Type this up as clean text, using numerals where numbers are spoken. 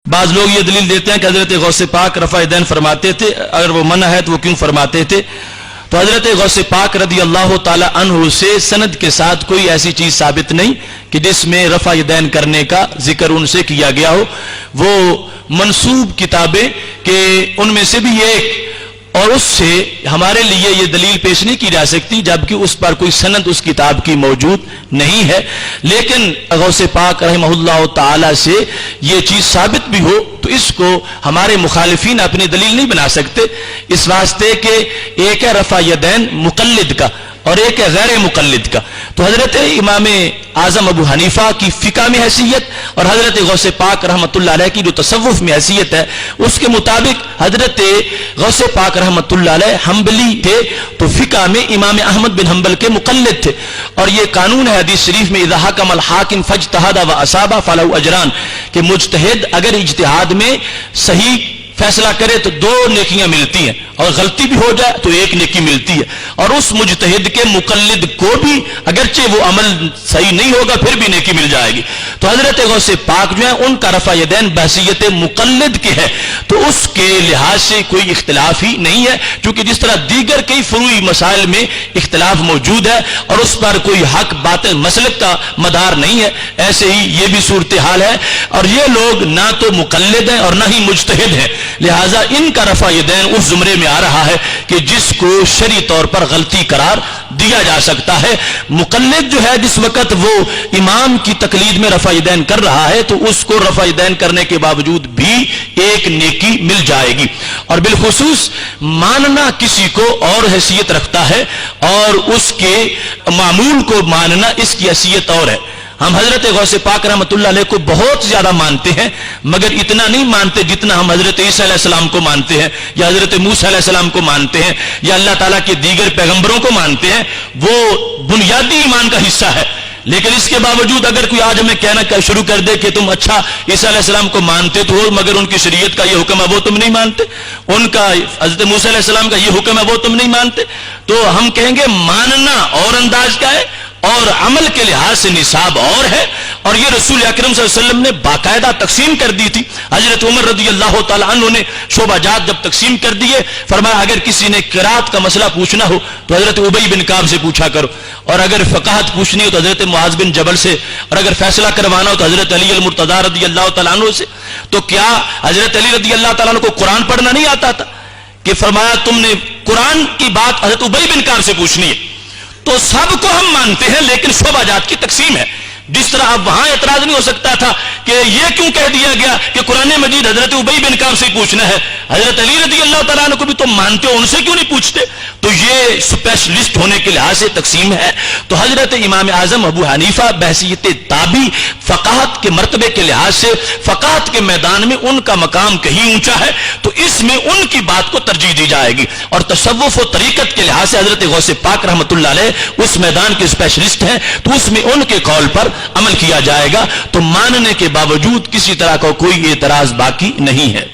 بعض لوگ یہ دلیل دیتے ہیں کہ حضرت غوث پاک رفع یدین فرماتے تھے، اگر وہ منع ہے تو وہ کیوں فرماتے تھے؟ تو حضرت غوث پاک رضی اللہ تعالی عنہ سے سند کے ساتھ کوئی ایسی چیز ثابت نہیں کہ جس میں رفع یدین کرنے کا ذکر ان سے کیا گیا ہو۔ وہ منسوب کتابیں کہ ان میں سے بھی ایک، اور اس سے ہمارے لیے یہ دلیل پیش نہیں کی جا سکتی جبکہ اس پر کوئی سند اس کتاب کی موجود نہیں ہے۔ لیکن غوث پاک رحمہ اللہ تعالی سے یہ چیز ثابت بھی ہو تو اس کو ہمارے مخالفین اپنی دلیل نہیں بنا سکتے، اس واسطے کہ ایک ہے رفع یدین مقلد کا اور ایک ہے غیر مقلد کا۔ تو حضرت امام اعظم ابو حنیفہ کی فقہ میں حیثیت اور حضرت غوث پاک رحمۃ اللہ علیہ کی جو تصوف میں حیثیت ہے اس کے مطابق حضرت غوث پاک رحمۃ اللہ علیہ حنبلی تھے تو فقہ میں امام احمد بن حنبل کے مقلد تھے، اور یہ قانون ہے حدیث شریف میں اذا حکم الحاکم فاجتہد واصاب فلہ اجران، کہ مجتہد اگر اجتہاد میں صحیح فیصلہ کرے تو 2 نیکیاں ملتی ہیں، اور غلطی بھی ہو جائے تو 1 نیکی ملتی ہے، اور اس مجتہد کے مقلد کو بھی اگرچہ وہ عمل صحیح نہیں ہوگا پھر بھی نیکی مل جائے گی۔ تو حضرت غوث پاک جو ہیں ان کا رفع یدین بحیثیت مقلد کے ہے، تو اس کے لحاظ سے کوئی اختلاف ہی نہیں ہے، کیونکہ جس طرح دیگر کئی فروعی مسائل میں اختلاف موجود ہے اور اس پر کوئی حق باطل مسلک کا مدار نہیں ہے، ایسے ہی یہ بھی صورتحال ہے، اور یہ لوگ نہ تو مقلد ہیں اور نہ ہی مجتہد ہیں، لہذا ان کا رفع یدین اس زمرے میں آ رہا ہے کہ جس کو شرعی طور پر غلطی قرار دیا جا سکتا ہے۔ مقلد جو ہے جس وقت وہ امام کی تقلید میں رفع یدین کر رہا ہے تو اس کو رفع یدین کرنے کے باوجود بھی 1 نیکی مل جائے گی، اور بالخصوص ماننا کسی کو اور حیثیت رکھتا ہے اور اس کے معمول کو ماننا اس کی حیثیت اور ہے۔ ہم حضرت غوث پاک رحمۃ اللہ علیہ کو بہت زیادہ مانتے ہیں، مگر اتنا نہیں مانتے جتنا ہم حضرت عیسیٰ علیہ السلام کو مانتے ہیں یا حضرت موسیٰ علیہ السلام کو مانتے ہیں یا اللہ تعالیٰ کے دیگر پیغمبروں کو مانتے ہیں۔ وہ بنیادی ایمان کا حصہ ہے، لیکن اس کے باوجود اگر کوئی آج ہمیں کہنا شروع کر دے کہ تم اچھا عیسیٰ علیہ السلام کو مانتے تو ہو مگر ان کی شریعت کا یہ حکم ہے وہ تم نہیں مانتے، ان کا حضرت موسیٰ علیہ السلام کا یہ حکم ہے وہ تم نہیں مانتے، تو ہم کہیں گے ماننا اور انداز کا ہے اور عمل کے لحاظ سے نصاب اور ہے، اور یہ رسول اکرم صلی اللہ علیہ وسلم نے باقاعدہ تقسیم کر دی تھی۔ حضرت عمر رضی اللہ تعالی عنہ نے شعبہ جات جب تقسیم کر دیے فرمایا اگر کسی نے قرات کا مسئلہ پوچھنا ہو تو حضرت ابی بن کعب سے پوچھا کرو، اور اگر فقاہت پوچھنی ہو تو حضرت معاذ بن جبل سے، اور اگر فیصلہ کروانا ہو تو حضرت علی المرتضی رضی اللہ تعالی عنہ سے۔ تو کیا حضرت علی رضی اللہ تعالی عنہ کو قرآن پڑھنا نہیں آتا تھا کہ فرمایا تم نے قرآن کی بات حضرت ابی بن کعب سے پوچھنی ہے؟ تو سب کو ہم مانتے ہیں لیکن شعبہ جات کی تقسیم ہے، جس طرح اب وہاں اعتراض نہیں ہو سکتا تھا کہ یہ کیوں کہہ دیا گیا کہ قرآن مجید حضرت ابی بن کعب سے پوچھنا ہے، حضرت علی رضی اللہ تعالیٰ عنہ کو بھی تم مانتے ہو ان سے کیوں نہیں پوچھتے؟ تو یہ اسپیشلسٹ ہونے کے لحاظ سے تقسیم ہے۔ تو حضرت امام اعظم ابو حنیفہ بحیثیت تابعی فقاہت کے مرتبے کے لحاظ سے فقاہت کے میدان میں ان کا مقام کہیں اونچا ہے، تو اس میں ان کی بات کو ترجیح دی جائے گی، اور تصوف و طریقت کے لحاظ سے حضرت غوث پاک رحمۃ اللہ علیہ اس میدان کے اسپیشلسٹ ہیں، تو اس میں ان کے قول پر عمل کیا جائے گا، تو ماننے کے باوجود کسی طرح کا کوئی اعتراض باقی نہیں ہے۔